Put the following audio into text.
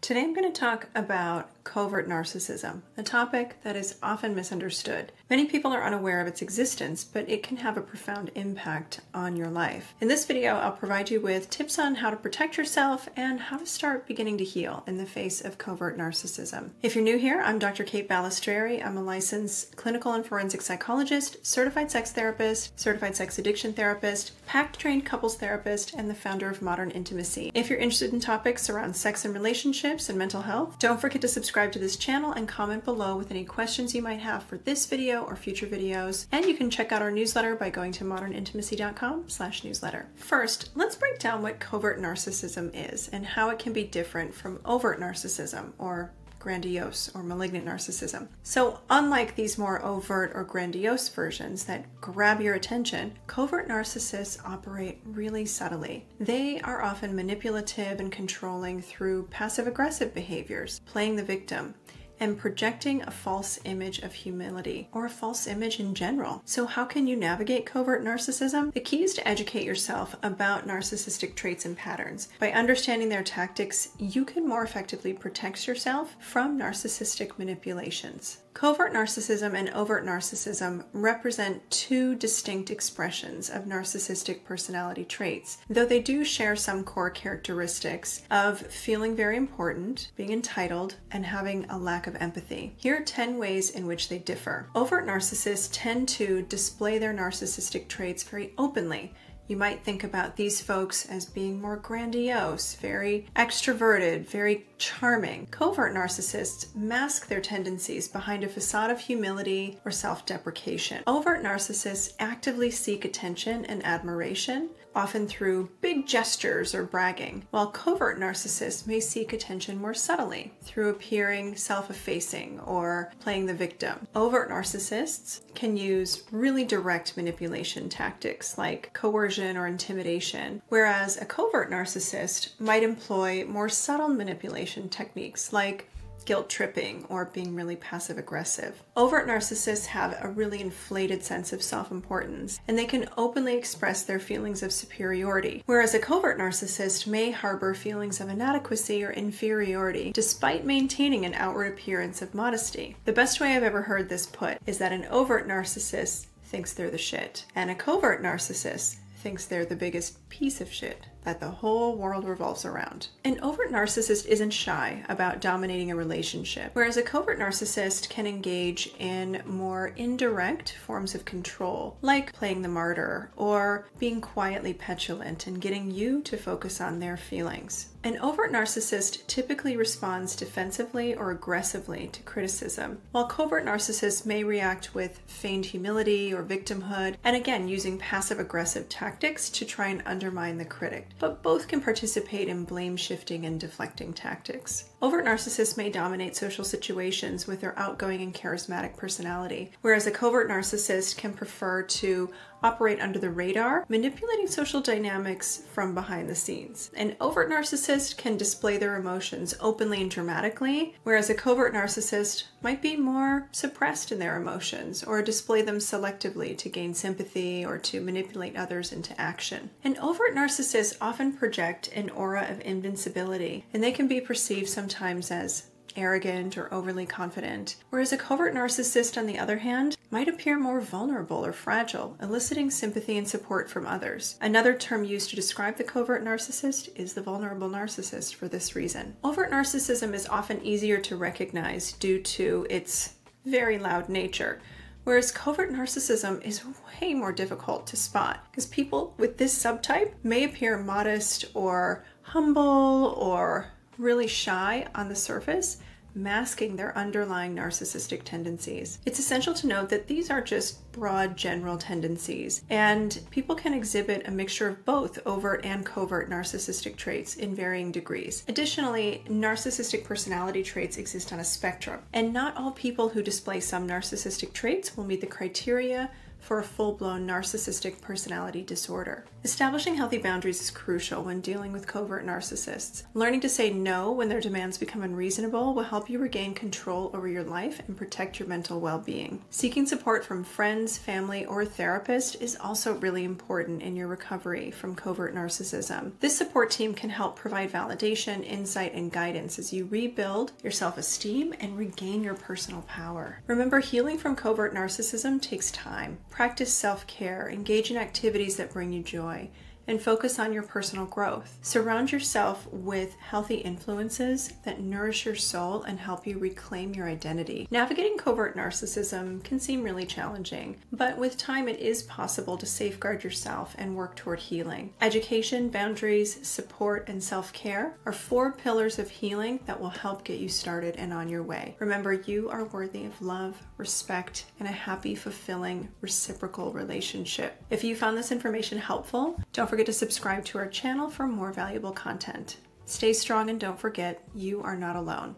Today I'm going to talk about covert narcissism, a topic that is often misunderstood. Many people are unaware of its existence, but it can have a profound impact on your life. In this video, I'll provide you with tips on how to protect yourself and how to start beginning to heal in the face of covert narcissism. If you're new here, I'm Dr. Kate Balestrieri. I'm a licensed clinical and forensic psychologist, certified sex therapist, certified sex addiction therapist, PACT-trained couples therapist, and the founder of Modern Intimacy. If you're interested in topics around sex and relationships and mental health, don't forget to subscribe to this channel and comment below with any questions you might have for this video or future videos. And you can check out our newsletter by going to modernintimacy.com/newsletter. First, let's break down what covert narcissism is and how it can be different from overt narcissism or grandiose or malignant narcissism. So unlike these more overt or grandiose versions that grab your attention, covert narcissists operate really subtly. They are often manipulative and controlling through passive-aggressive behaviors, playing the victim, and projecting a false image of humility or a false image in general. So how can you navigate covert narcissism? The key is to educate yourself about narcissistic traits and patterns. By understanding their tactics, you can more effectively protect yourself from narcissistic manipulations. Covert narcissism and overt narcissism represent two distinct expressions of narcissistic personality traits, though they do share some core characteristics of feeling very important, being entitled, and having a lack of empathy. Here are 10 ways in which they differ. Overt narcissists tend to display their narcissistic traits very openly. You might think about these folks as being more grandiose, very extroverted, very charming. Covert narcissists mask their tendencies behind a facade of humility or self-deprecation. Overt narcissists actively seek attention and admiration, often through big gestures or bragging, while covert narcissists may seek attention more subtly, through appearing self-effacing or playing the victim. Overt narcissists can use really direct manipulation tactics like coercion or intimidation, whereas a covert narcissist might employ more subtle manipulation techniques like guilt tripping or being really passive aggressive. Overt narcissists have a really inflated sense of self-importance, and they can openly express their feelings of superiority, whereas a covert narcissist may harbor feelings of inadequacy or inferiority despite maintaining an outward appearance of modesty. The best way I've ever heard this put is that an overt narcissist thinks they're the shit, and a covert narcissist thinks they're the biggest piece of shit that the whole world revolves around. An overt narcissist isn't shy about dominating a relationship, whereas a covert narcissist can engage in more indirect forms of control, like playing the martyr or being quietly petulant and getting you to focus on their feelings. An overt narcissist typically responds defensively or aggressively to criticism, while covert narcissists may react with feigned humility or victimhood, and again using passive-aggressive tactics to try and undermine the critic. But both can participate in blame shifting and deflecting tactics. Overt narcissists may dominate social situations with their outgoing and charismatic personality, whereas a covert narcissist can prefer to operate under the radar, manipulating social dynamics from behind the scenes. An overt narcissist can display their emotions openly and dramatically, whereas a covert narcissist might be more suppressed in their emotions or display them selectively to gain sympathy or to manipulate others into action. An overt narcissist often project an aura of invincibility, and they can be perceived sometimes as arrogant or overly confident, whereas a covert narcissist, on the other hand, might appear more vulnerable or fragile, eliciting sympathy and support from others. Another term used to describe the covert narcissist is the vulnerable narcissist for this reason. Overt narcissism is often easier to recognize due to its very loud nature, whereas covert narcissism is way more difficult to spot because people with this subtype may appear modest or humble or really shy on the surface, masking their underlying narcissistic tendencies. It's essential to note that these are just broad general tendencies, and people can exhibit a mixture of both overt and covert narcissistic traits in varying degrees. Additionally, narcissistic personality traits exist on a spectrum, and not all people who display some narcissistic traits will meet the criteria for a full-blown narcissistic personality disorder. Establishing healthy boundaries is crucial when dealing with covert narcissists. Learning to say no when their demands become unreasonable will help you regain control over your life and protect your mental well-being. Seeking support from friends, family, or a therapist is also really important in your recovery from covert narcissism. This support team can help provide validation, insight, and guidance as you rebuild your self-esteem and regain your personal power. Remember, healing from covert narcissism takes time. Practice self-care, engage in activities that bring you joy, and focus on your personal growth. Surround yourself with healthy influences that nourish your soul and help you reclaim your identity. Navigating covert narcissism can seem really challenging, but with time it is possible to safeguard yourself and work toward healing. Education, boundaries, support, and self-care are 4 pillars of healing that will help get you started and on your way. Remember, you are worthy of love, respect, and a happy, fulfilling, reciprocal relationship. If you found this information helpful, don't forget to subscribe to our channel for more valuable content. Stay strong and don't forget, you are not alone.